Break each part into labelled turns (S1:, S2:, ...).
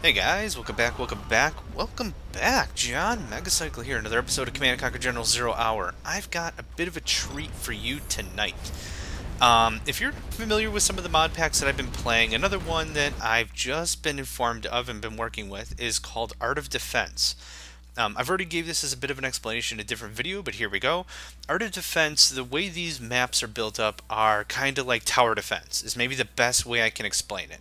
S1: Hey guys, welcome back, welcome back, John. Megacycle here, another episode of Command & Conquer General Zero Hour. I've got a bit of a treat for you tonight. If you're familiar with some of the mod packs that I've been playing, another one that I've just been informed of and been working with is called Art of Defense. I've already gave this as a bit of an explanation in a different video, but here we go. Art of Defense, the way these maps are built up are kind of like tower defense, is maybe the best way I can explain it.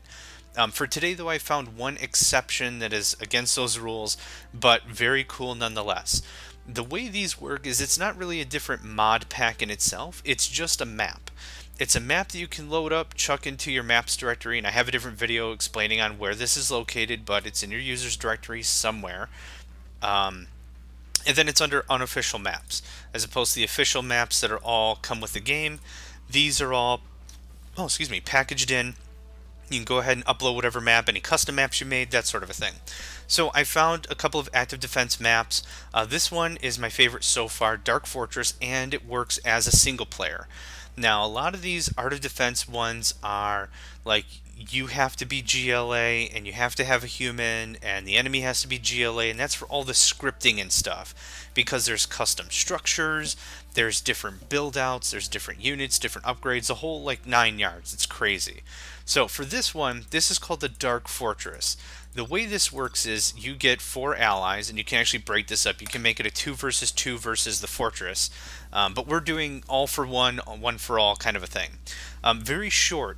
S1: For today, though, I found one exception that is against those rules, but very cool nonetheless. The way these work is it's not really a different mod pack in itself, it's just a map. It's a map that you can load up, chuck into your maps directory, and I have a different video explaining on where this is located, but it's in your users directory somewhere. And then it's under unofficial maps, as opposed to the official maps that are all come with the game. These are all, packaged in. You can go ahead and upload whatever map, any custom maps you made, that sort of a thing. So I found a couple of active defense maps. This one is my favorite so far, Dark Fortress, and it works as a single player. Now, a lot of these Art of Defense ones are like you have to be GLA and you have to have a human and the enemy has to be GLA, and that's for all the scripting and stuff because there's custom structures, there's different build outs, there's different units, different upgrades, the whole like 9 yards. It's crazy. So for this one, this is called the Dark Fortress. The way this works is you get 4 allies, and you can actually break this up. You can make it a 2 versus 2 versus the fortress, but we're doing all for one, one for all kind of a thing. Very short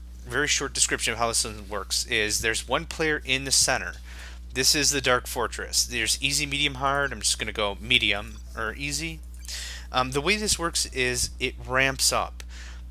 S1: description of how this one works is there's one player in the center. This is the Dark Fortress. There's easy, medium, hard. I'm just going to go medium or easy. The way this works is it ramps up.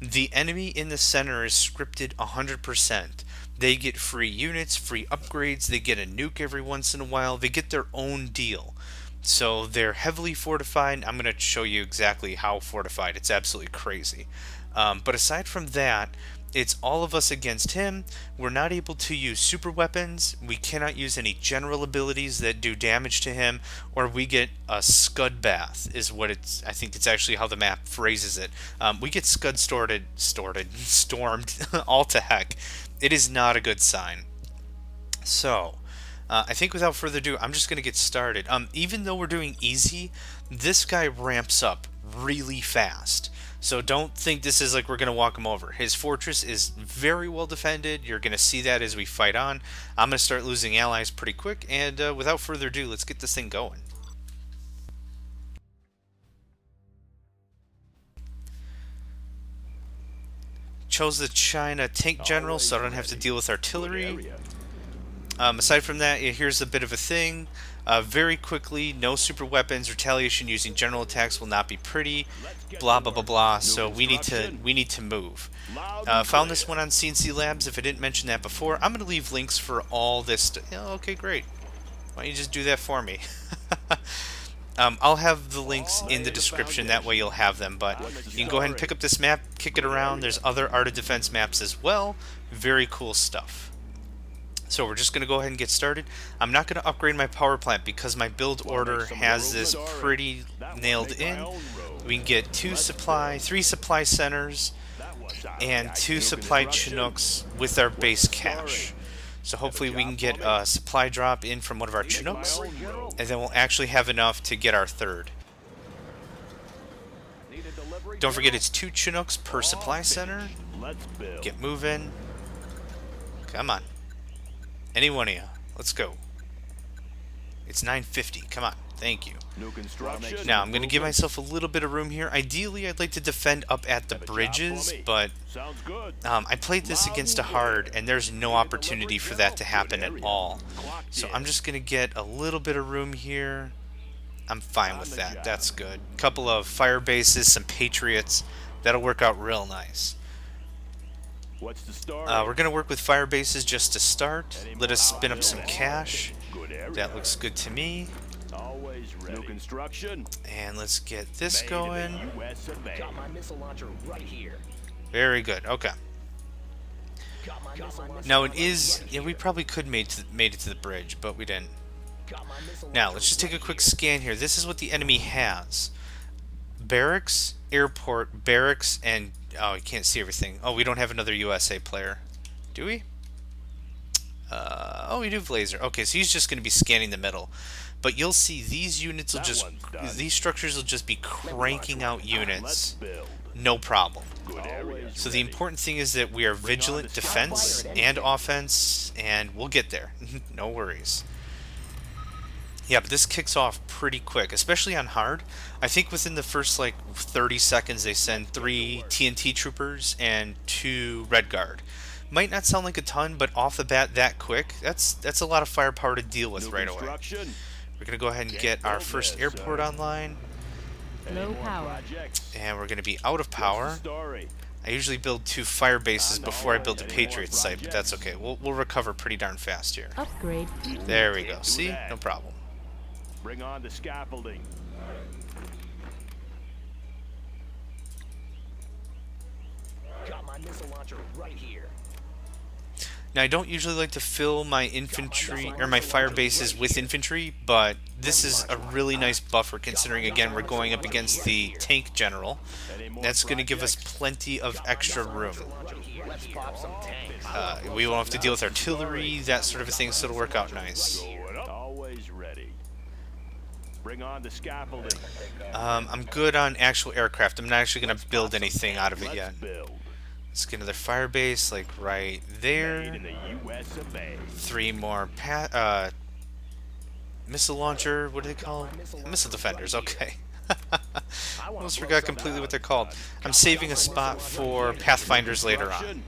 S1: The enemy in the center is scripted 100%. They get free units, free upgrades, they get a nuke every once in a while, they get their own deal. So they're heavily fortified. I'm going to show you exactly how fortified. It's absolutely crazy. But aside from that, it's all of us against him. We're not able to use super weapons. We cannot use any general abilities that do damage to him, or we get a scud bath is what it's. I think it's actually how the map phrases it. We get stormed all to heck. It is not a good sign. So, I think without further ado, I'm just going to get started. Even though we're doing easy, this guy ramps up really fast. So don't think this is like we're going to walk him over. His fortress is very well defended. You're going to see that as we fight on. I'm going to start losing allies pretty quick, and without further ado, let's get this thing going. Chose the China tank general so I don't have to deal with artillery. Aside from that, here's a bit of a thing. Very quickly, no super weapons. Retaliation using general attacks will not be pretty. Blah blah blah blah. So we need to move. Found this one on CNC Labs. If I didn't mention that before, I'm gonna leave links for all this. Okay, great. Why don't you just do that for me? I'll have the links in the description. That way you'll have them. But you can go ahead and pick up this map, kick it around. There's other Art of Defense maps as well. Very cool stuff. So we're just going to go ahead and get started. I'm not going to upgrade my power plant because my build order has this pretty nailed in. We can get 3 supply centers, and 2 supply Chinooks with our base cache. So hopefully we can get a supply drop in from one of our Chinooks, and then we'll actually have enough to get our 3rd. Don't forget it's 2 Chinooks per supply center. Get moving. Come on. Any one of you. Let's go. It's 950. Come on. Thank you. Now, I'm going to give myself a little bit of room here. Ideally, I'd like to defend up at the bridges, but I played this against a hard, and there's no opportunity for that to happen at all. So I'm just going to get a little bit of room here. I'm fine with that. That's good. A couple of fire bases, some Patriots. That'll work out real nice. We're going to work with fire bases just to start. Let us spin up some cash. That looks good to me. And let's get this going. Very good. Okay. Now it is... Yeah, we probably could made it to the bridge, but we didn't. Now, let's just take a quick scan here. This is what the enemy has. Barracks, airport, barracks, and... Oh, you can't see everything. Oh, we don't have another USA player. Do we? Oh, we do have laser. Okay, so he's just going to be scanning the middle. But you'll see these units will just, these structures will just be cranking out units. No problem. So the important thing is that we are vigilant defense and offense, and we'll get there. No worries. Yeah, but this kicks off pretty quick, especially on hard. I think within the first like 30 seconds they send 3 TNT troopers and 2 Red Guard. Might not sound like a ton, but off the bat that quick, that's a lot of firepower to deal with right away. We're going to go ahead and get our first airport online.
S2: Low power.
S1: And we're going to be out of power. I usually build 2 fire bases before I build a Patriot site, but that's okay. We'll recover pretty darn fast here.
S2: Upgrade.
S1: There we go. See? No problem.
S3: Bring on the scaffolding.
S4: Got my missile launcher right here.
S1: Now, I don't usually like to fill my infantry or my fire bases with infantry, but this is a really nice buffer considering, again, we're going up against the tank general. That's going to give us plenty of extra room.
S4: Let's pop some tanks.
S1: We won't have to deal with artillery, that sort of a thing, so it'll work out nice.
S3: Always ready. Bring on the scaffolding.
S1: I'm good on actual aircraft. I'm not actually going to build anything out of it yet.
S3: Build.
S1: Let's get another fire base, like right there.
S3: Made in the US of A.
S1: 3 more missile launcher. What do they call them? Missile defenders. Okay. Almost forgot completely what they're called. I'm saving a spot for Pathfinders later on.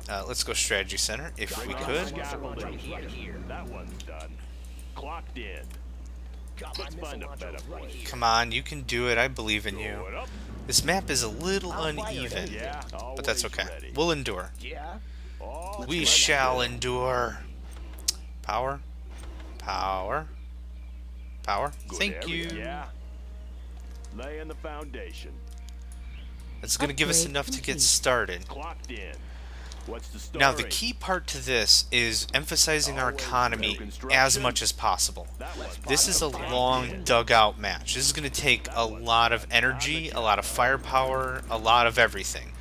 S1: Let's go strategy center if we could.
S3: Scaffolding. That one's done. Clocked in. Let's find a better place.
S1: Come on, you can do it. I believe in you.
S3: Going up.
S1: This map is a little uneven,
S3: Yeah,
S1: but that's
S3: always
S1: okay.
S3: ready.
S1: We'll endure.
S4: Yeah.
S3: Oh,
S1: We shall endure. Power. Power. Power.
S3: good
S1: Thank
S3: area.
S1: you.
S3: Yeah. Laying the foundation.
S1: That's going to give us
S2: Upgrade
S1: enough to get
S2: complete.
S1: started.
S3: Clocked in. What's the story?
S1: Now, the key part to this is emphasizing our economy as much as possible. This is a long dugout match. This is going to take a lot of energy, a lot of firepower, a lot of everything.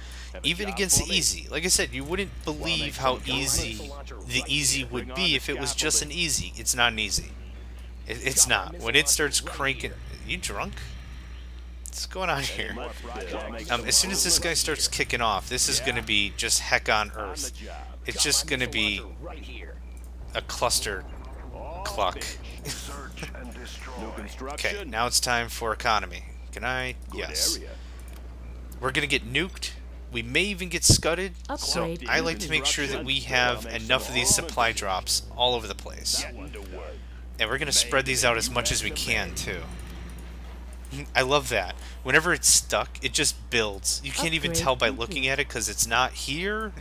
S1: Even against the easy. Like I said, you wouldn't believe how easy the easy would be if it was just an easy. It's not an easy. It's not. When it starts cranking... Are you drunk? What's going on here? As soon as this guy starts kicking off, this is going to be just heck on earth. It's just going to be
S4: Right here.
S1: a cluster cluck.
S3: New
S1: Okay,
S3: construction.
S1: now it's time for economy. Can I?
S3: Good
S1: Yes.
S3: area.
S1: We're going to get nuked. We may even get scudded. So
S2: Upgrade.
S1: I like to make sure that we have enough of these supply drops all over the place.
S3: Getting to work.
S1: And we're going to spread these out as much as we can, too. I love that. Whenever it's stuck, it just builds. You can't even
S2: Upgrade
S1: tell by
S2: complete.
S1: looking at it because it's not here.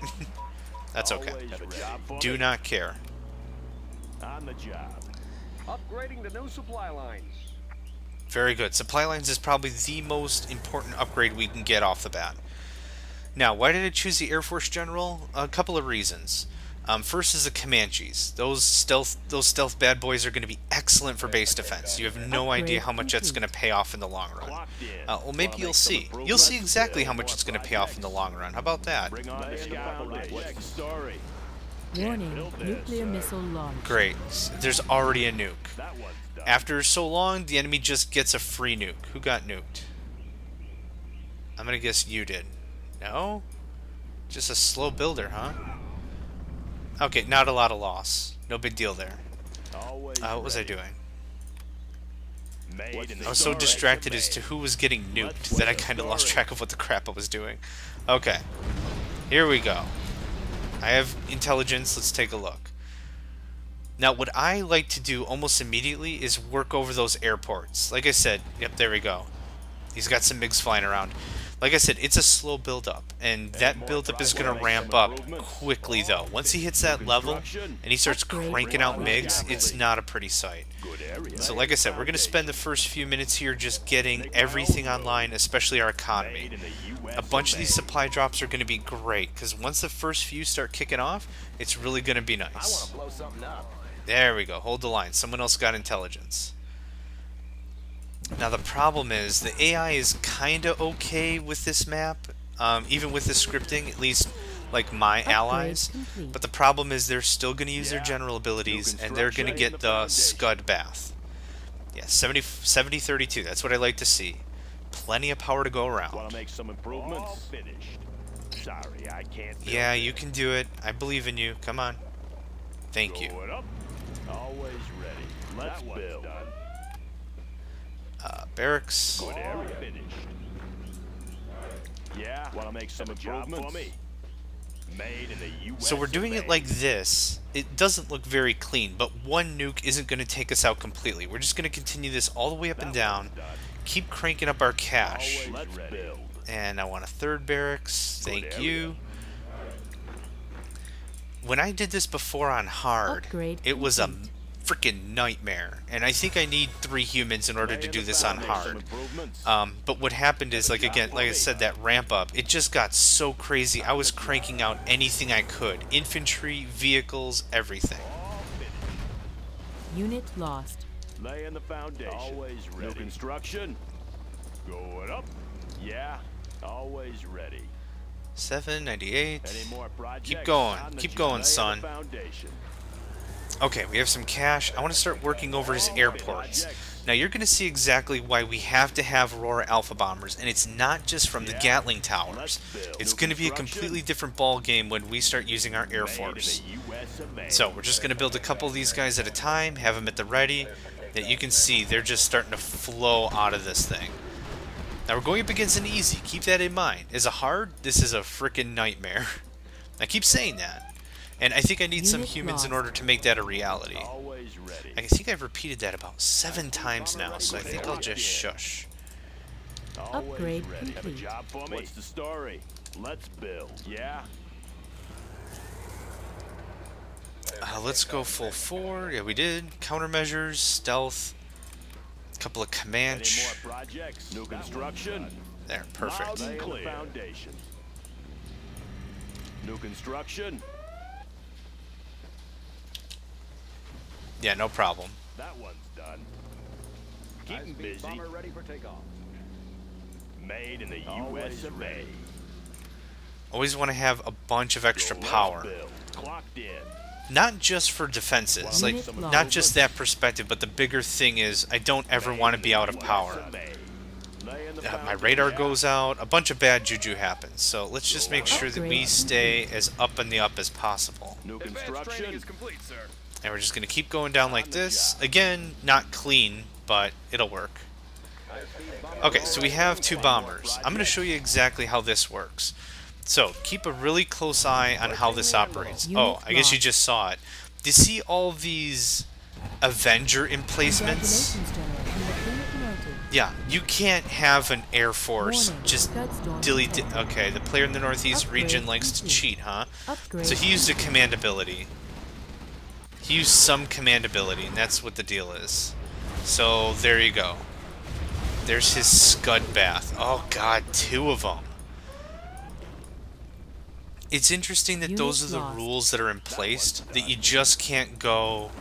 S1: That's okay.
S3: Always ready. For
S1: Do
S3: me.
S1: not care.
S3: On the job.
S4: Upgrading the new supply lines.
S1: Very good. Supply lines is probably the most important upgrade we can get off the bat. Now, why did I choose the Air Force General? A couple of reasons. First is the Comanches. Those stealth bad boys are going to be excellent for base defense. You have no idea how much that's going to pay off in the long run.
S3: Clocked in.
S1: Well, maybe you'll see. You'll see exactly how much it's going to pay off in the long run. How about that?
S3: Bring on the scaffolding. What's the story?
S2: Warning.
S3: build this,
S2: Nuclear missile launch.
S1: Great. There's already a nuke.
S3: That one's done.
S1: After so long, the enemy just gets a free nuke. Who got nuked? I'm going to guess you did. No? Just a slow builder, huh? Okay, not a lot of loss. No big deal there.
S3: Always
S1: What was I
S3: ready.
S1: doing?
S3: Made in the
S1: I was so
S3: US of
S1: distracted
S3: A.
S1: as to who was getting nuked that I kind of lost track of what the crap I was doing. Okay. Here we go. I have intelligence. Let's take a look. Now, what I like to do almost immediately is work over those airports. Like I said, yep, there we go. He's got some MiGs flying around. Like I said, it's a slow build-up, and that build-up is going to ramp up quickly, though. Once he hits that level, and he starts cranking out MiGs, it's not a pretty sight.
S3: Good area.
S1: So like I said, we're going to spend the first few minutes here just getting everything online, especially our economy.
S3: Made in the US
S1: A bunch of
S3: A.
S1: these supply drops are going to be great, because once the first few start kicking off, it's really going to be
S4: I want
S1: nice.
S4: to blow something up.
S1: There we go. Hold the line. Someone else got intelligence. Now the problem is the AI is kind of okay with this map, even with the scripting. At least like my allies.
S2: complete.
S1: But the problem is they're still going to use their general abilities, and they're going to get the Scud Bath. Yeah, 70-32. That's what I like to see. Plenty of power to go
S3: Want
S1: around.
S3: to make some improvements? All finished. Sorry, I can't.
S1: Yeah, you can do it. I believe in you. Come on. Thank you.
S3: Going up. Always ready. Let's build.
S1: Barracks.
S3: Good area. Finished. Yeah. Want to make some improvements? For me. Made in the U.S.
S1: So we're doing it like this. It doesn't look very clean, but one nuke isn't going to take us out completely. We're just going to continue this all the way up and down. Keep cranking up our cash.
S3: Let's build.
S1: And I want a third barracks. Thank you. When I did this before on hard,
S2: Upgrade
S1: it was a
S2: complete.
S1: freaking nightmare. And I think I need 3 humans in order to do this on hard. But what happened is, like I said, that ramp up, it just got so crazy. I was cranking out anything I could. Infantry, vehicles, everything.
S2: Unit lost.
S3: Laying the foundation. Always ready. New construction. Going up. Yeah. Always ready.
S1: 798.
S3: Any more projects?
S1: Keep going.
S3: On the
S1: Keep
S3: job.
S1: going,
S3: Laying
S1: son.
S3: the foundation.
S1: Okay, we have some cash. I want to start working over his airports. Now you're going to see exactly why we have to have Aurora Alpha Bombers, and it's not just from the Gatling Towers. It's going to be a completely different ball game when we start using our Air Force. So we're just going to build a couple of these guys at a time, have them at the ready. That you can see they're just starting to flow out of this thing. Now we're going up against an easy. Keep that in mind. As a hard, this is a freaking nightmare. I keep saying that. And I think I need some
S2: Unit
S1: humans in
S2: lost.
S1: order to make that a reality.
S3: Always ready.
S1: I think I've repeated that about 7 times now, so I think I'll just shush.
S2: Upgrade
S3: Have a
S2: complete.
S3: job for me? What's the story? Let's build. Yeah.
S1: Let's go full 4. Yeah, we did. Countermeasures, stealth, a couple of
S3: Any
S1: Comanche.
S3: more projects? New construction.
S1: There, perfect.
S3: Loud and clear. Foundation. New construction.
S1: Yeah, no problem.
S3: That one's done. Keep 'em busy.
S4: Bomber ready for takeoff.
S3: Made in the U.S. of A.
S1: Always want to have a bunch of extra
S3: Let's
S1: power.
S3: build. Clocked in.
S1: Not just for defenses, like,
S2: Unit
S1: not
S2: lost.
S1: just that perspective, but the bigger thing is I don't ever want to be out of power. My radar goes out, a bunch of bad juju happens, so let's just make sure that we stay as up and the up as possible.
S3: New construction.
S4: complete, sir.
S1: And we're just going to keep going down like this. Again, not clean, but it'll work. Okay, so we have 2 bombers. I'm going to show you exactly how this works. So, keep a really close eye on how this operates. Oh, I guess you just saw it. Do you see all these Avenger emplacements?
S2: Congratulations, General. You have been promoted.
S1: Yeah, you can't have an Air Force
S2: Warning,
S1: just
S2: Scud
S1: dilly
S2: storm
S1: Okay, the player in the Northeast
S2: Upgrade
S1: region likes to
S2: complete.
S1: cheat, huh?
S2: Upgrade
S1: So he used a command ability. He used some command ability, and that's what the deal is. So, there you go. There's his Scud Bath. Oh god, 2 of them. It's interesting that those are
S2: Unit
S1: the
S2: lost.
S1: rules that are in place, that you just can't go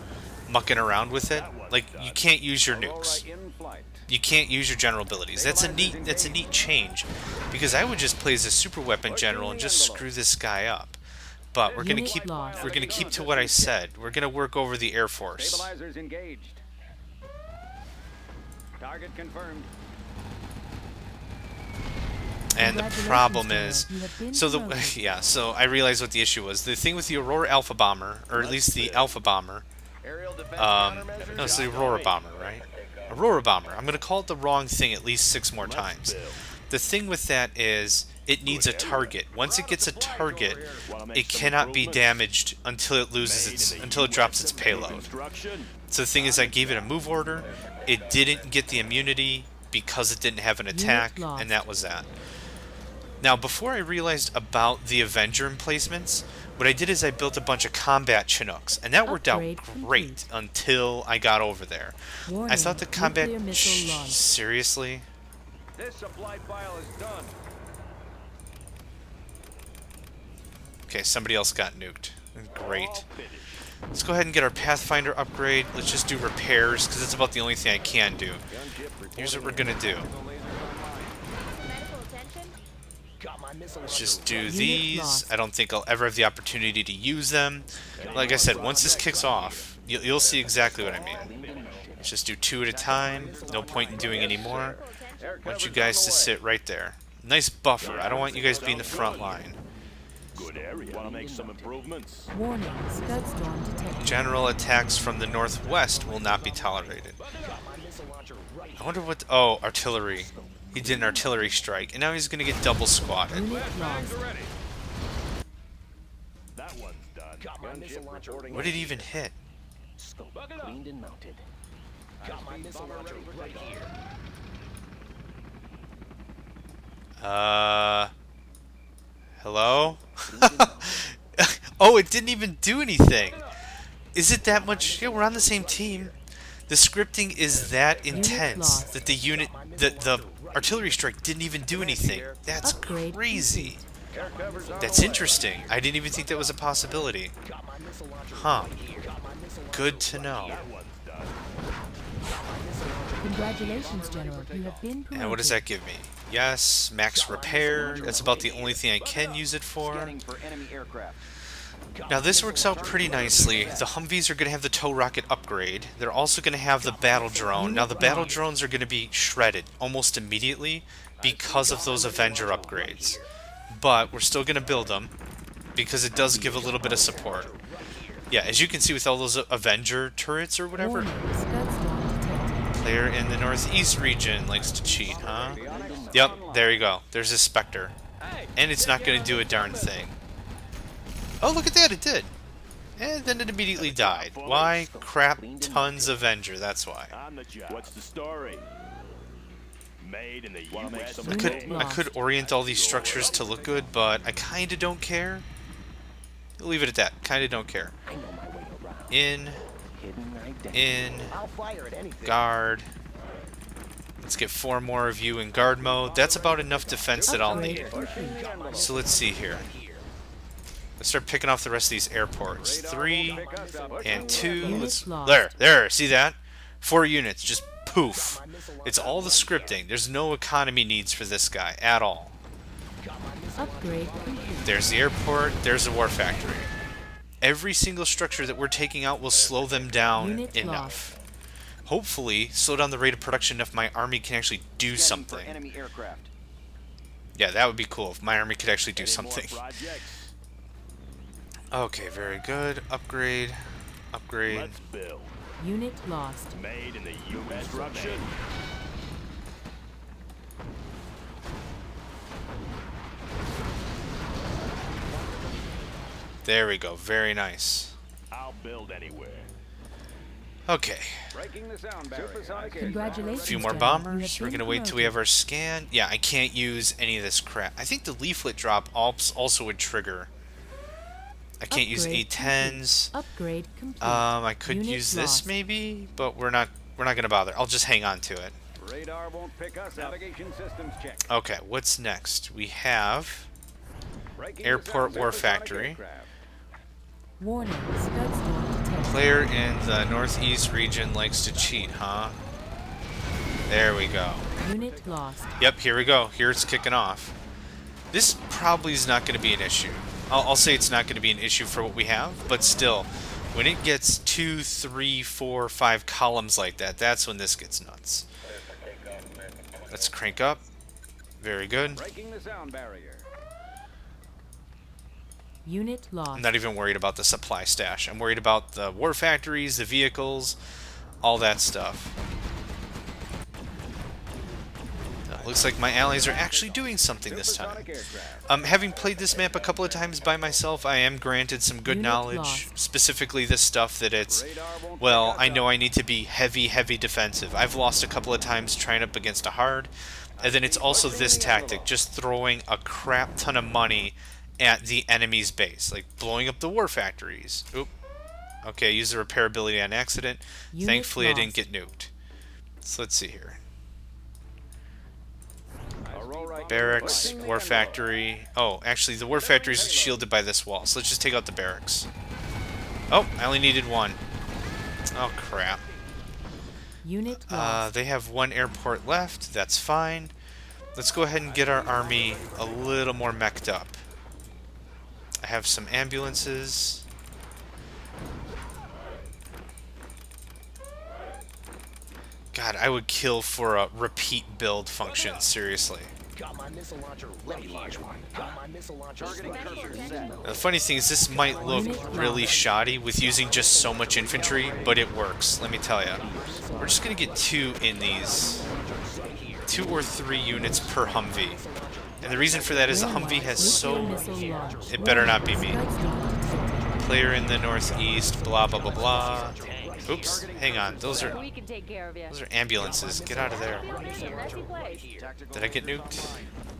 S1: mucking around with it. Like, you can't use your nukes.
S4: in flight.
S1: You can't use your general abilities. That's a neat change, because I would just play as a super weapon general and just screw this guy up. But we're
S2: Unit lost.
S1: gonna keep to what I said. We're gonna work over the Air Force.
S4: Stabilizers engaged. Target confirmed.
S1: And the
S2: Congratulations,
S1: problem
S2: General.
S1: is,
S2: You have been
S1: so
S2: promoted.
S1: yeah, so I realized what the issue was. The thing with the Aurora Alpha Bomber, or at least the Alpha Bomber,
S4: Aerial defense
S1: no, it's the Aurora Bomber, right? Aurora Bomber. I'm gonna call it the wrong thing at least 6 more times. The thing with that is, it needs a target. Once it gets a target, it cannot be damaged until it until it drops its payload. So the thing is, I gave it a move order. It didn't get the immunity because it didn't have an attack,
S2: lost.
S1: and that was that. Now, before I realized about the Avenger emplacements, what I did is I built a bunch of combat Chinooks, and that worked out
S2: Upgrade
S1: great
S2: complete.
S1: until I got over there. I
S2: Warning,
S1: thought the combat...
S2: nuclear missile launched.
S1: Seriously?
S4: This supply file is done.
S1: Okay, somebody else got nuked. Great. Let's go ahead and get our Pathfinder upgrade. Let's just do repairs, because that's about the only thing I can do. Here's what we're going to do.
S5: Medical attention?
S4: Got my my missile
S1: Let's
S4: launcher
S1: just do
S2: Unit
S1: these.
S2: lost.
S1: I don't think I'll ever have the opportunity to use them. Like I said, once this kicks off, you'll see exactly what I mean. Let's just do 2 at a time. No point in doing any more. I want you guys to sit right there. Nice buffer. I don't want you guys being the front line.
S3: Good area. Want to make some improvements?
S2: Warning, scud storm detected.
S1: General attacks from the northwest will not be tolerated.
S4: my missile launcher right
S1: I wonder what... Oh, artillery. He did an artillery strike, and now he's going to get double squatted.
S2: Unit lost.
S3: That one's done.
S4: Got my missile launcher
S1: What did he even hit?
S4: Scope cleaned and mounted. Got my missile launcher right here.
S1: Hello? Oh, it didn't even do anything. Is it that much? Yeah, we're on the same team. The scripting is that intense
S2: lost.
S1: that the artillery strike didn't even do anything. That's
S2: Upgrade
S1: crazy. That's interesting. I didn't even think that was a possibility.
S4: Got my missile launcher
S1: Huh.
S4: right here. Got my missile launcher.
S1: Good to know.
S3: That one's done.
S2: Congratulations, General. You have been promoted.
S1: And what does that give me? Yes, max repair. That's about the only thing I can use it for.
S5: For enemy aircraft.
S1: Now this works out pretty nicely. The Humvees are going to have the tow rocket upgrade. They're also going to have the battle drone. Now the battle drones are going to be shredded almost immediately because of those Avenger upgrades. But we're still going to build them because it does give a little bit of support. Yeah, as you can see with all those Avenger turrets or whatever.
S2: Warning, scud storm detected.
S1: Player in the northeast region likes to cheat, huh? Yep, there you go. There's a Spectre. And it's not going to do a darn thing. Oh, look at that, it did. And then it immediately died. Why? Crap tons of Avenger, that's why.
S3: On the job. What's the story? Made in the U.S.
S1: I could orient all these structures to look good, but I kinda don't care. I'll leave it at that. Kinda don't care.
S4: I know my way around.
S1: In,
S4: Hidden right there.
S1: in,
S4: I'll fire at anything.
S1: guard. Let's get 4 more of you in guard mode. That's about enough defense that I'll need. So let's see here. Let's start picking off the rest of these airports. 3 and 2. Let's, there. See that? 4 units. Just poof. It's all the scripting. There's no economy needs for this guy at all.
S2: Upgrade complete.
S1: There's the airport. There's the war factory. Every single structure that we're taking out will slow them down
S2: Unit
S1: enough. Hopefully, slow down the rate of production enough my army can actually do
S5: For
S1: something.
S5: enemy aircraft.
S1: Yeah, that would be cool if my army could actually do
S3: Any more
S1: something.
S3: projects?
S1: Okay, very good. Upgrade. Upgrade.
S3: Let's build.
S2: Unit lost.
S3: Made in the U.S. Construction.
S1: There we go. Very nice.
S3: I'll build anywhere.
S1: Okay.
S5: Breaking the sound barrier.
S2: Congratulations,
S1: A few more
S2: General. You
S1: bombers.
S2: have
S1: We're
S2: been
S1: going to wait till we
S2: promoted.
S1: have our scan. Yeah, I can't use any of this crap. I think the leaflet drop also would trigger. I can't use
S2: Upgrade
S1: A10s.
S2: Upgrade complete.
S1: I could
S2: Unit
S1: use this
S2: lost.
S1: maybe, but we're not going to bother. I'll just hang on to it.
S5: Radar won't pick us up. Navigation systems check.
S1: Okay, what's next? We have
S5: Breaking
S1: Airport
S5: the sound
S1: War
S5: supersonic
S1: Factory.
S5: aircraft.
S2: Warning, scud storm detected.
S1: Player in the northeast region likes to cheat, huh? There we go.
S2: Unit lost.
S1: Yep, here we go. Here it's kicking off. This probably is not going to be an issue. I'll say it's not going to be an issue for what we have, but still, when it gets 2, 3, 4, 5 columns like that, that's when this gets nuts. Let's crank up. Very good.
S5: Breaking the sound barrier.
S2: Unit lost.
S1: I'm not even worried about the supply stash. I'm worried about the war factories, the vehicles, all that stuff. Looks like my allies are actually doing something this time.
S5: Supersonic aircraft.
S1: Having played this map a couple of times by myself, I am granted some good
S2: Unit
S1: knowledge.
S2: lost.
S1: Specifically this stuff that it's,
S5: Radar won't
S1: well,
S5: pick us
S1: I know
S5: up.
S1: I need to be heavy defensive. I've lost a couple of times trying up against a hard. And then it's also this tactic, just throwing a crap ton of money at the enemy's base. Like blowing up the war factories. Oop. Okay, I used the repairability on accident.
S2: Unit
S1: Thankfully I
S2: lost.
S1: didn't get nuked. So let's see here.
S5: Aurora
S1: Barracks,
S5: pushing the
S1: war
S5: envelope.
S1: factory. Oh, actually, the war factory is shielded by this wall, so let's just take out the barracks. Oh, I only needed 1. Oh, crap.
S2: Unit lost.
S1: They have 1 airport left. That's fine. let's go ahead and get our army a little more meched up. I have some ambulances. God, I would kill for a repeat build function, seriously.
S4: Got my missile launcher ready here. Got my missile launcher ready here.
S1: Now, the funny thing is, this might look really shoddy with using just so much infantry, but it works, let me tell you. We're just going to get 2 in these. 2 or 3 units per Humvee. And the reason for that is the Humvee has so... It better not be me. Player in the northeast, blah, blah, blah, blah. Oops, hang on. Those are ambulances. Get out of there. Did I get nuked?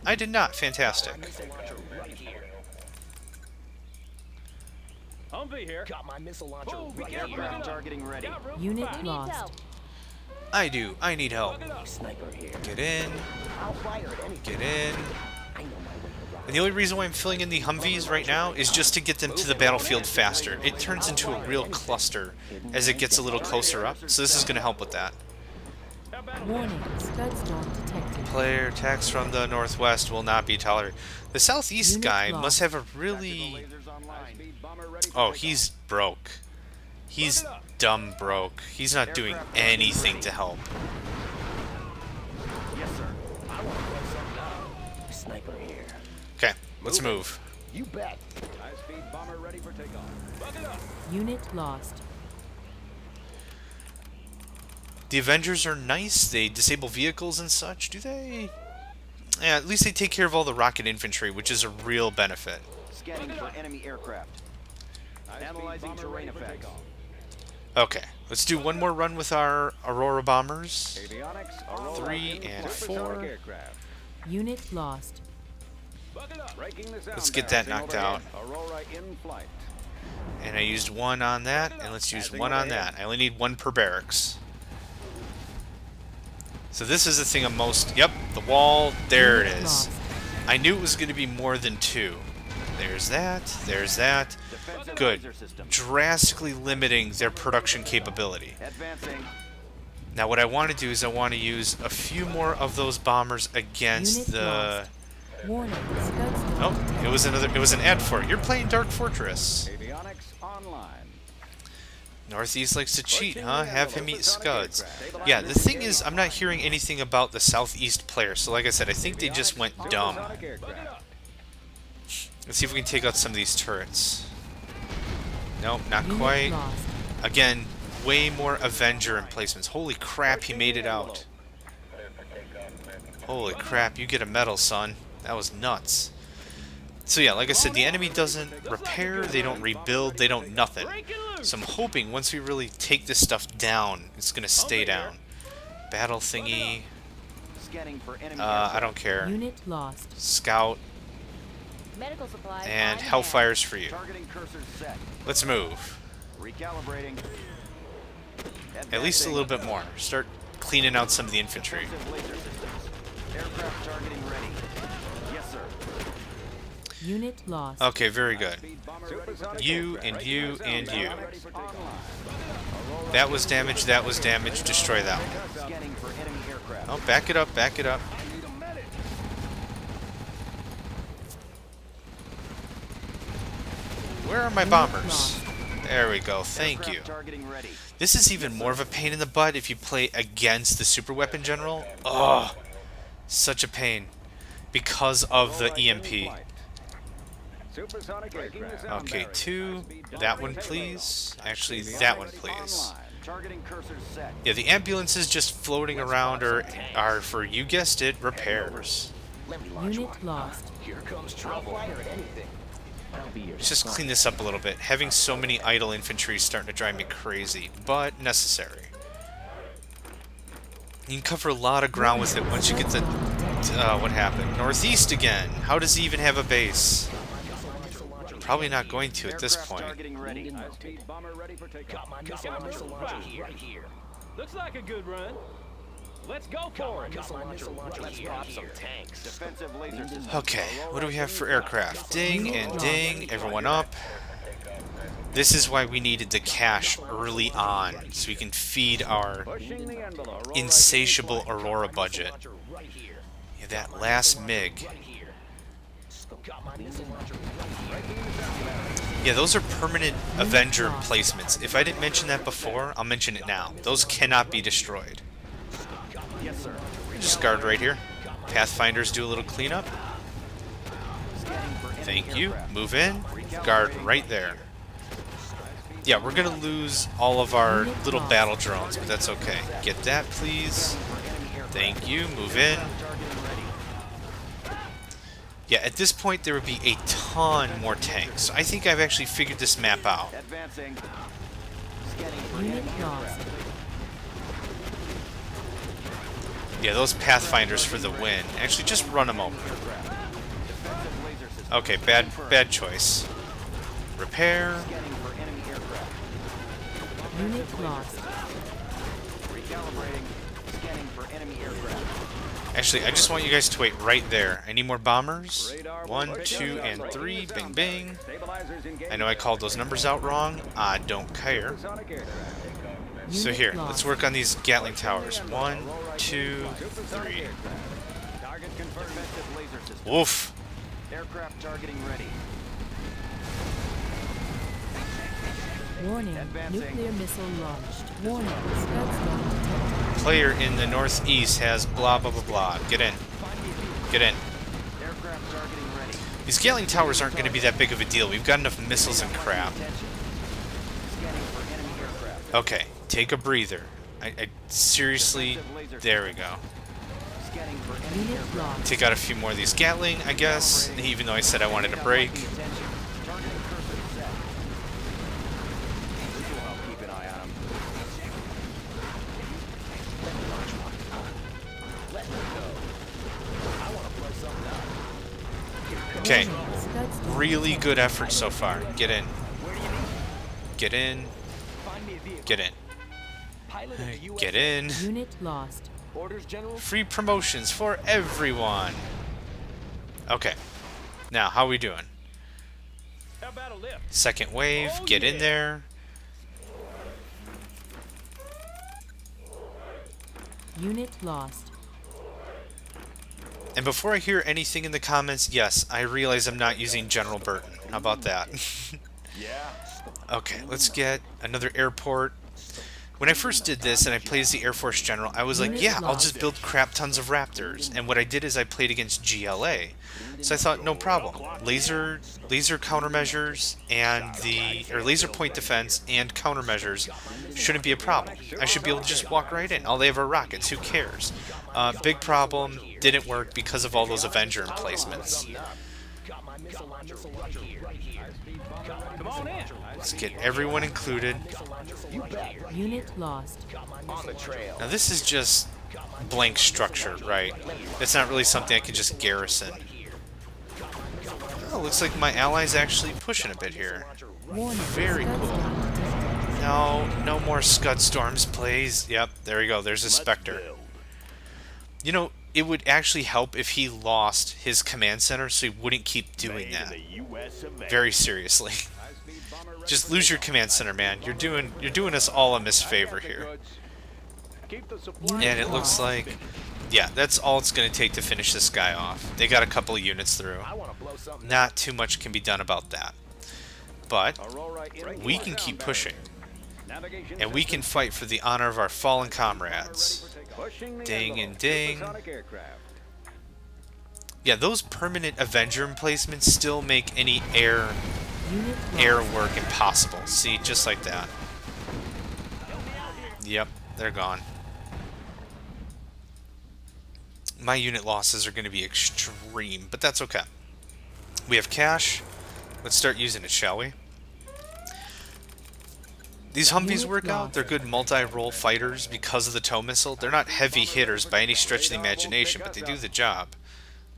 S1: I did not. Fantastic.
S5: Humvee here.
S4: Got my missile launcher
S5: Be
S4: right
S5: careful.
S4: here.
S5: Targeting ready.
S2: Unit lost.
S1: I do. I need help.
S4: Sniper here.
S1: Get in.
S4: I'll fire at anything.
S1: Get in.
S4: I know my way around.
S1: And the only reason why I'm filling in the Humvees right now is just to get them to the battlefield faster. It turns into a real cluster as it gets a little closer up, so this is going to help with that.
S2: Warning, scud storm detected.
S1: Player attacks from the northwest will not be tolerated. The southeast
S2: Unit
S1: guy
S2: lost.
S1: must have a really... Oh, he's broke. He's dumb broke. He's not doing anything to help.
S5: Yes, sir.
S4: Sniper here.
S1: Okay, let's move.
S4: You bet.
S5: High-speed bomber ready for takeoff.
S2: Unit lost.
S1: The Avengers are nice. They disable vehicles and such, do they? Yeah, at least they take care of all the rocket infantry, which is a real benefit.
S5: Scanning for enemy aircraft. Analyzing terrain effects.
S1: Okay, let's do one more run with our Aurora bombers.
S5: Avionics. Aurora
S1: 3 and
S5: supersonic
S1: 4.
S5: aircraft.
S2: Unit lost.
S5: Breaking the sound
S1: Let's get that
S5: barrier.
S1: knocked out.
S5: Aurora in flight.
S1: And I used 1 on that, and let's use 1 on that. I only need 1 per barracks. So this is the thing I'm most... Yep, the wall. There it
S2: Unit
S1: is.
S2: lost.
S1: I knew it was going to be more than 2. There's that. There's that.
S5: Defensive
S1: Good.
S5: laser system.
S1: Drastically limiting their production capability.
S5: Advancing.
S1: Now what I want to do is I want to use a few more of those bombers against
S2: Unit
S1: the...
S2: lost. Warning, scud storm
S1: Oh,
S2: detected.
S1: it was an ad for it. You're playing Dark Fortress.
S5: Avionics online.
S1: Northeast likes to cheat, huh? Have him eat scuds. Yeah, the thing is, I'm not hearing anything about the southeast player. So like I said, I think they just went dumb.
S5: Supersonic aircraft.
S1: Let's see if we can take out some of these turrets. Nope, not
S2: Unit
S1: quite.
S2: lost.
S1: Again, way more Avenger emplacements. Holy crap, he made it out. Holy crap, you get a medal, son. That was nuts. So yeah, like I said, the enemy doesn't repair, they don't rebuild, they don't nothing. So I'm hoping once we really take this stuff down, it's going to stay down. Battle thingy.
S5: Scanning for enemy
S1: I don't care.
S2: Unit lost.
S1: Scout.
S6: Medical supplies.
S1: And
S6: on
S1: Hellfire's for you.
S5: Targeting cursors set.
S1: Let's move.
S5: Recalibrating.
S1: At least a little bit more. Start cleaning out some of the infantry.
S5: Defensive laser systems. Aircraft targeting ready. Yes, sir.
S2: Unit lost.
S1: Okay, very good.
S5: Supersonic
S1: You
S5: aircraft.
S1: and you and you.
S5: Ready for takeoff.
S1: That was damage, that was damage. Destroy that one.
S5: Scanning for enemy aircraft.
S1: Oh, back it up, back it up. Where are my bombers? There we go, thank you.
S5: Aircraft targeting ready.
S1: This is even more of a pain in the butt if you play against the super weapon general. Oh, such a pain. Because of the EMP.
S5: Supersonic aircraft.
S1: Okay, 2. That one, please. Actually, that one, please.
S5: Targeting cursors set.
S1: Yeah, the ambulances just floating around are for, you guessed it, repairs.
S4: Let me launch
S2: Unit
S4: one.
S2: lost.
S4: Here comes trouble. I'll fire at anything. I'll be your
S1: Let's just
S4: spy.
S1: clean this up a little bit. Having so many idle infantry is starting to drive me crazy, but necessary. You can cover a lot of ground with it once you get the... what happened? Northeast again. How does he even have a base? Probably not going to at this
S5: Aircraft
S1: point.
S5: targeting ready.
S4: High-speed
S5: bomber ready for
S4: Got my missile launcher right here.
S3: Looks like a good run. Let's go for it.
S4: Got my missile launcher. Let's pop some tanks.
S5: Defensive laser system.
S1: Okay, what do we have for aircraft? Ding and ding, everyone up. This is why we needed the cash early on, so we can feed our
S5: Pushing the envelope.
S1: insatiable Aurora budget.
S4: Right here.
S1: Yeah, that last MiG. Yeah, those are permanent Avenger emplacements. If I didn't mention that before, I'll mention it now. Those cannot be destroyed.
S5: Yes, sir.
S1: Just guard right here. Pathfinders do a little cleanup.
S5: Scanning for enemy
S1: Thank you.
S5: aircraft.
S1: Move in. Guard right there. Yeah, we're gonna lose all of our little battle drones, but that's okay. Get that, please. Thank you. Move in. Yeah, at this point there would be a ton more tanks. So I think I've actually figured this map out.
S5: Advancing. Scanning for
S2: Unit
S5: enemy
S2: lost.
S5: aircraft.
S1: Yeah, those Pathfinders for the win. Actually, just run them over.
S5: Defensive laser system.
S1: Okay, bad choice. Repair.
S5: Scanning for enemy aircraft.
S2: Unit lost.
S5: Recalibrating. Scanning for enemy aircraft.
S1: Actually, I just want you guys to wait right there. I need more bombers. 1, 2, and 3. Bing, bing. I know I called those numbers out wrong. I don't care. So
S2: Unit
S1: here,
S2: lost.
S1: let's work on these Gatling towers. 1, 2, 3.
S5: Target confirmed. Defensive laser system.
S1: Woof.
S5: Aircraft targeting ready.
S2: Warning.
S5: Advancing.
S2: Nuclear missile launched. Warning. Scud storm detected.
S1: Player in the northeast has blah, blah, blah, blah. Get in. Get in.
S5: Aircraft targeting ready.
S1: These Gatling towers aren't going to be that big of a deal. We've got enough missiles and crap.
S5: Attention. Scanning for enemy aircraft.
S1: Okay, take a breather. I seriously... There we go.
S5: Scanning for enemy
S2: Unit
S5: aircraft.
S2: lost.
S1: Take out a few more of these Gatling, I guess, even though I said I wanted a break.
S5: Attention. Targeting cursor set. This will help keep an eye on them.
S1: Okay,
S2: Warning. Scud storm
S1: really good effort so far. Get in. Get in. Get in. Get in.
S2: Unit lost.
S4: Orders, General.
S1: Free promotions for everyone. Okay. Now, how we doing?
S3: How about a lift?
S1: Second wave, get in there.
S2: Unit lost.
S1: And before I hear anything in the comments, yes, I realize I'm not using General Burton. How about that?
S3: Yeah.
S1: Okay, let's get another airport. When I first did this and I played as the Air Force General, I was like, yeah, I'll just build crap tons of Raptors. And what I did is I played against GLA. So I thought, no problem. Laser countermeasures and laser point defense and countermeasures shouldn't be a problem. I should be able to just walk right in. All they have are rockets. Who cares? Big problem. Didn't work because of all those Avenger emplacements.
S4: Got my missile launcher right here.
S3: Come on in.
S1: Let's get everyone included.
S2: Unit lost.
S4: On the trail.
S1: Now this is just blank structure, right? It's not really something I can just garrison. Oh, looks like my ally's actually pushing a bit here.
S2: Warning.
S1: Very
S2: Scud
S1: cool.
S2: storm detected.
S1: No more Scud Storms, please. Yep, there we go. There's a Spectre. You know, it would actually help if he lost his command center so he wouldn't keep doing
S3: Made in
S1: that.
S3: the U.S. of A.
S1: Very seriously. Just lose your command center, man. You're doing us all a misfavor here.
S3: Keep the supply.
S1: And it looks like, yeah, that's all it's going to take to finish this guy off. They got a couple of units through.
S4: I want to blow something.
S1: Not too much can be done about that. But
S5: Aurora in
S1: we can keep pushing.
S5: navigation
S1: And we can fight for the honor of our fallen comrades.
S5: pushing the
S1: Ding
S5: envelope.
S1: and ding.
S5: Supersonic aircraft.
S1: Yeah, those permanent Avenger emplacements still make any air
S2: Unit lost.
S1: work impossible. See, just like that. Yep, they're gone. My unit losses are going to be extreme, but that's okay. We have cash. Let's start using it, shall we? These Humvees
S2: Unit
S1: work out.
S2: lost.
S1: They're good multi-role fighters because of the tow missile. They're not heavy hitters by any stretch of the imagination, but they do the job.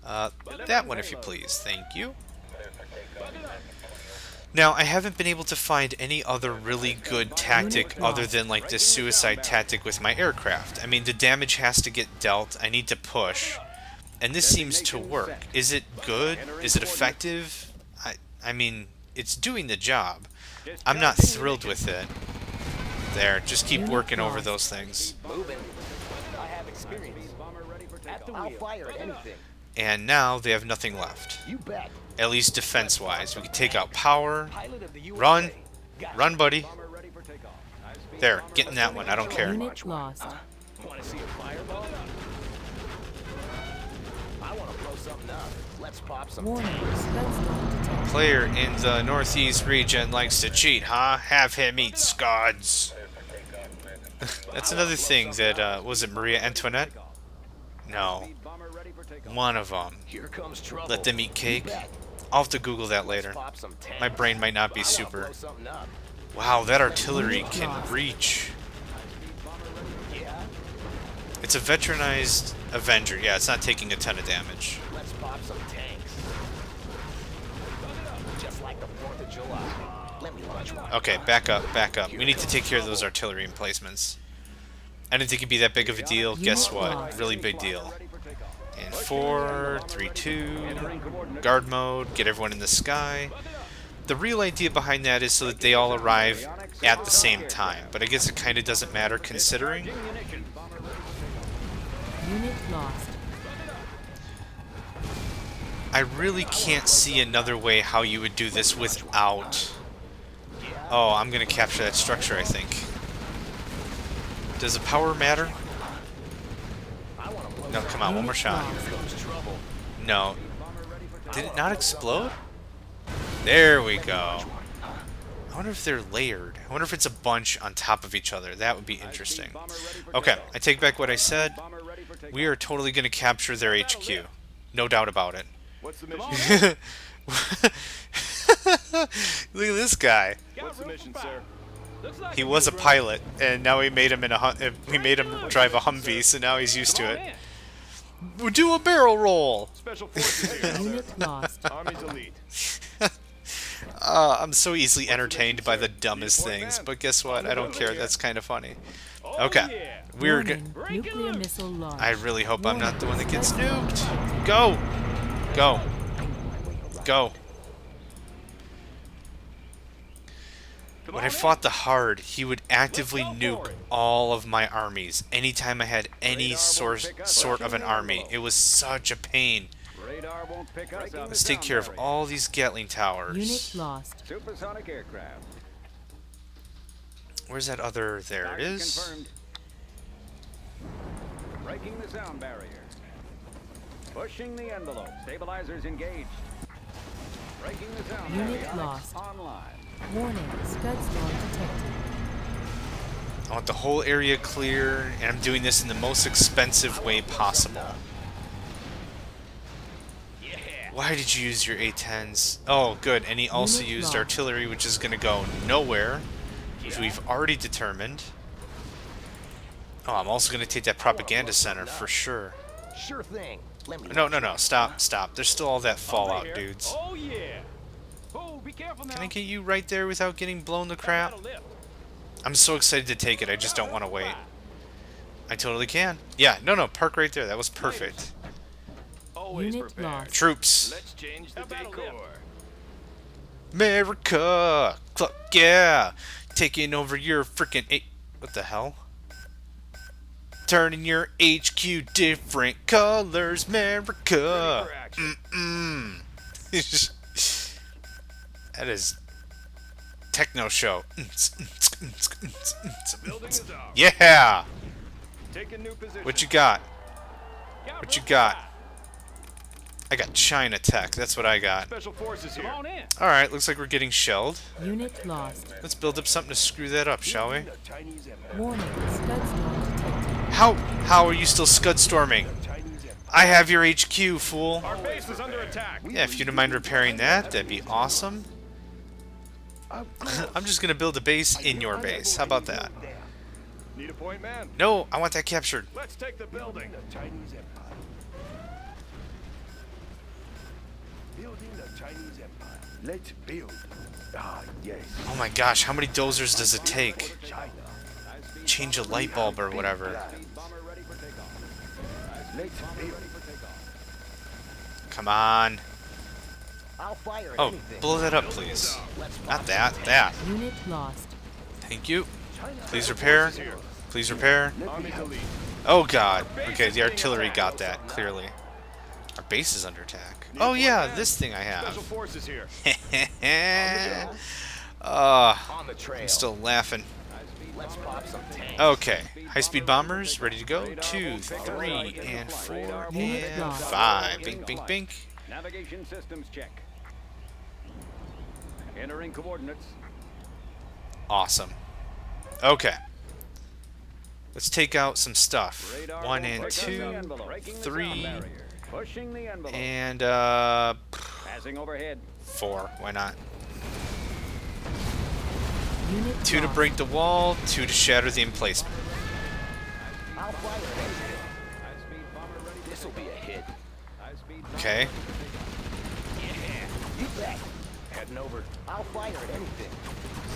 S1: That one, if you please. Thank you. Now, I haven't been able to find any other really good tactic other than like this suicide tactic with my aircraft. I mean, the damage has to get dealt. I need to push. And this seems to work. Is it good? Is it effective? I mean, it's doing the job. I'm not thrilled with it. There, just keep working over those things.
S4: Moving. I have experience. At the wheel. I'll fire at anything.
S1: And now they have nothing left.
S4: You bet.
S1: At least defense-wise. We can take out power.
S4: Pilot of the USA.
S1: Run.
S4: Gotcha.
S1: Run, buddy.
S5: Bomber ready for takeoff. High-speed
S1: There,
S5: bomber
S1: get in that one. I don't care.
S2: Unit lost.
S4: Want to see a fireball? I want to blow something up. Let's pop some
S2: Warning,
S4: tanks.
S2: scud storm detected.
S1: Player in the northeast region likes to cheat, huh? Have him eat scuds. That's another thing that, was it Maria Antoinette? No.
S5: Speed bomber ready for takeoff.
S1: One of them.
S4: Here comes trouble.
S1: Let them eat cake.
S4: You bet.
S1: I'll have to Google that later.
S4: Pop some tanks.
S1: My brain might not be
S4: I wanna
S1: super.
S4: blow something up.
S1: Wow, that artillery can reach.
S4: Yeah.
S1: It's a veteranized Avenger. Yeah, it's not taking a ton of damage.
S4: Let's pop some tanks. Just like the 4th of July. Let me launch one.
S1: Okay, back up, back up. We need to take care of those artillery emplacements. I didn't think it'd be that big of a deal. Guess what? Really big deal.
S5: Ready for takeoff.
S1: And 4, 3, 2, guard mode, get everyone in the sky. The real idea behind that is so that they all arrive at the same time, but I guess it kind of doesn't matter considering.
S2: Unit lost.
S1: I really can't see another way how you would do this without... Oh, I'm going to capture that structure, I think. Does the power matter? No, come on, one more shot. No. Did it not explode? There we go. I wonder if they're layered. I wonder if it's a bunch on top of each other. That would be interesting. Okay, I take back what I said. We are totally going to capture their HQ. No doubt about it.
S3: What's the mission?
S1: Look at this guy.
S3: What's the mission, sir?
S1: He was a pilot, and now we made him we made him drive a Humvee, so now he's used to it. We'll do a barrel roll.
S3: Special forces here.
S2: Unit lost.
S3: Army's elite.
S1: I'm so easily entertained by the dumbest things, but guess what? I don't care. That's kind of funny. Okay, we're good.
S2: Warning, nuclear missile launched.
S1: I really hope I'm not the one that gets nuked. Go, go, go. When I fought the Hard, he would actively nuke all of my armies anytime I had any sort of an army. It was such a pain.
S5: Radar won't pick us up.
S1: Let's take care of all these Gatling
S2: Unit
S1: towers.
S2: lost.
S5: Supersonic aircraft.
S1: Where's that other? There it
S5: Target
S1: is.
S5: confirmed. Breaking the sound barrier. Pushing the envelope. Stabilizers engaged. Breaking the sound
S2: Unit
S5: barrier.
S2: lost.
S5: Online.
S2: Warning, scud storm detected.
S1: I want the whole area clear, and I'm doing this in the most expensive way possible. Why did you use your A-10s? Oh, good. And he also
S2: Unit
S1: used
S2: lost.
S1: artillery, which is going to go nowhere, which we've already determined. Oh, I'm also going to take that propaganda center for sure.
S4: Sure thing. Let me
S1: No, no, no. Stop, stop. There's still all that fallout, dudes.
S3: Oh yeah. Oh, be careful now.
S1: Can I get you right there without getting blown to crap? I'm so excited to take it. I just don't want to wait. I totally can. Yeah, no, no. Park right there. That was perfect.
S3: Always
S2: Unit
S3: prepared.
S2: lost.
S1: Troops.
S3: Let's change the decor.
S1: America! Fuck yeah! Taking over your freaking what the hell? Turning your HQ different colors, America! Mm-mm. That is techno show.
S3: The building is ours.
S1: Yeah!
S3: Taking new position.
S1: What you got? What you got? I got China Tech. That's what I got.
S3: Special forces here. Come on in.
S1: Alright, looks like we're getting shelled.
S2: Unit lost.
S1: Let's build up something to screw that up, shall we?
S3: The Chinese Empire.
S2: Warning, scud storm detected.
S1: How are you still scud storming? I have your HQ, fool.
S3: Our base is under attack.
S1: Yeah, if you don't mind repairing that, that'd be awesome. I'm just gonna build a base in your base. How about that?
S3: Need a point, man?
S1: No, I want that captured.
S3: Let's take the building. The Chinese Empire. Building the Chinese Empire. Let's build. Ah, yes.
S1: Oh my gosh, how many dozers does it take?
S3: China.
S1: Change a light bulb or whatever.
S5: Bomber ready for takeoff.
S3: Let's build.
S1: Come on.
S4: I'll fire
S1: Oh,
S4: anything.
S1: blow that up, please. Not that, that.
S2: Unit lost.
S1: Thank you. Please repair. Please repair.
S3: Army's elite.
S1: Oh god. Okay, the artillery got that, clearly. Our base is under attack. Oh yeah, this thing I
S3: Special
S1: have.
S3: forces here.
S4: On the trail.
S1: I'm still laughing.
S4: Let's pop some tanks.
S1: Okay, high-speed bombers ready to go. 2, 3, and 4, and 5. Bink, bink, bink.
S5: Navigation systems check. Entering coordinates.
S1: Awesome. Okay. Let's take out some stuff.
S5: Radar
S1: 1 and
S5: breaking
S1: 2,
S5: the envelope. Breaking the
S1: 3,
S5: sound barrier. Pushing the envelope.
S1: and
S5: Passing overhead.
S1: 4. Why not?
S2: Unit
S1: 2 to
S2: lost.
S1: break the wall, 2 to shatter the emplacement.
S4: I'll fire at anything.
S5: High-speed bomber ready for
S4: This'll be a hit.
S5: high-speed
S1: Okay.
S4: You bet. Heading over. I'll fire at anything.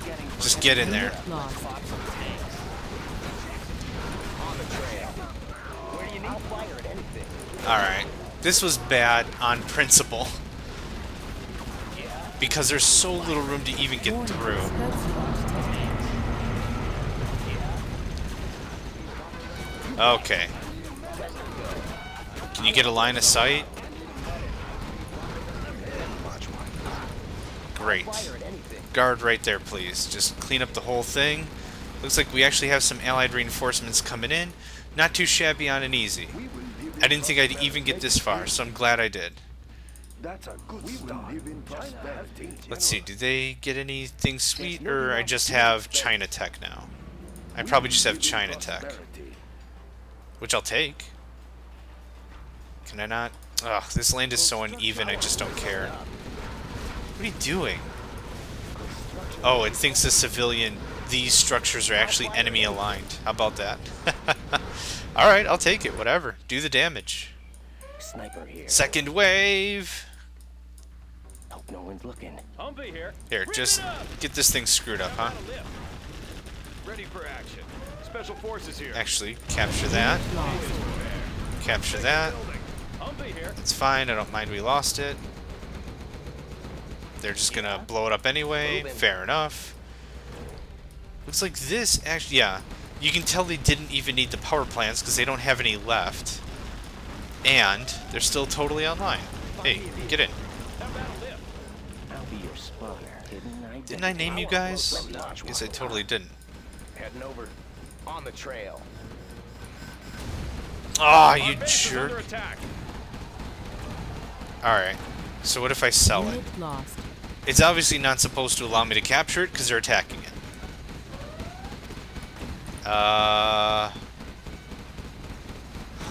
S4: Scanning.
S1: Just get in there.
S2: Unit lost.
S4: Pop some tanks. On the trail. Where do you need? I'll fire at anything.
S1: Alright. This was bad on principle. Because there's so little room to even get
S2: Warning,
S1: through.
S2: Scouts launched ahead.
S1: Okay. Can you get a line of sight? Great.
S4: Fire at anything.
S1: Guard right there, please. Just clean up the whole thing. Looks like we actually have some allied reinforcements coming in. Not too shabby on and easy. I didn't think I'd even get this far, so I'm glad I did.
S7: That's a good start.
S1: Let's see, do they get anything sweet, or I just have China Tech now? I probably just have China Tech, which I'll take. Can I not? Ugh, this land is so uneven, I just don't care. What are you doing? Oh, it thinks these structures are actually enemy aligned. How about that? Alright, I'll take it, whatever. Do the damage.
S4: Sniper here.
S1: Second wave!
S4: Hope no one's looking.
S3: Humpy here.
S1: Here, just get this thing screwed up, huh?
S3: Ready for action. Special forces here.
S1: Actually, capture that.
S2: Lost.
S1: Capture that.
S3: Humpy here.
S1: It's fine, I don't mind we lost it. They're just gonna blow it up anyway. Fair enough. Looks like this actually, yeah. You can tell they didn't even need the power plants because they don't have any left. And they're still totally online. Hey, get in.
S4: I'll be your spotter.
S1: Didn't I name you guys? Guess I totally didn't.
S4: Heading over. On the trail.
S1: Ah, you
S3: Our base is under
S1: jerk.
S3: attack.
S1: Alright. So what if I sell it?
S2: Unit lost.
S1: It's obviously not supposed to allow me to capture it because they're attacking it.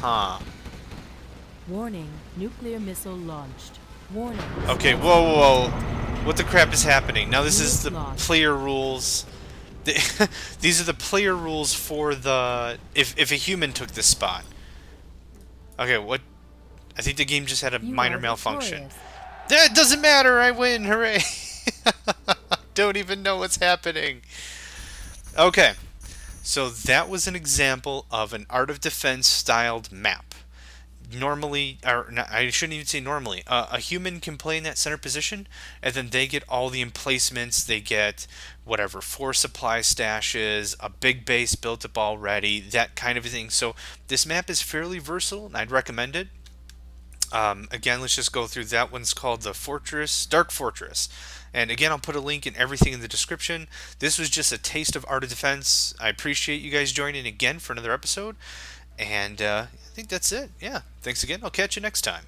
S1: Huh.
S2: Warning, nuclear missile launched. Warning.
S1: Okay,
S2: Scouts
S1: whoa, whoa,
S2: launched
S1: whoa.
S2: ahead.
S1: What the crap is happening? Now this is the
S2: Lost.
S1: player rules. These are the player rules for the... If a human took this spot. Okay, what... I think the game just had a
S2: You
S1: minor
S2: are
S1: malfunction.
S2: victorious.
S1: That doesn't matter, I win, hooray! Don't even know what's happening. Okay, so that was an example of an Art of Defense styled map. Normally, or no, I shouldn't even say normally, a human can play in that center position, and then they get all the emplacements, they get whatever, 4 supply stashes, a big base built up already, that kind of thing. So this map is fairly versatile, and I'd recommend it. Again, let's just go through. That one's called the Fortress, Dark Fortress. And again, I'll put a link in everything in the description. This was just a taste of Art of Defense. I appreciate you guys joining again for another episode. And I think that's it. Yeah, thanks again. I'll catch you next time.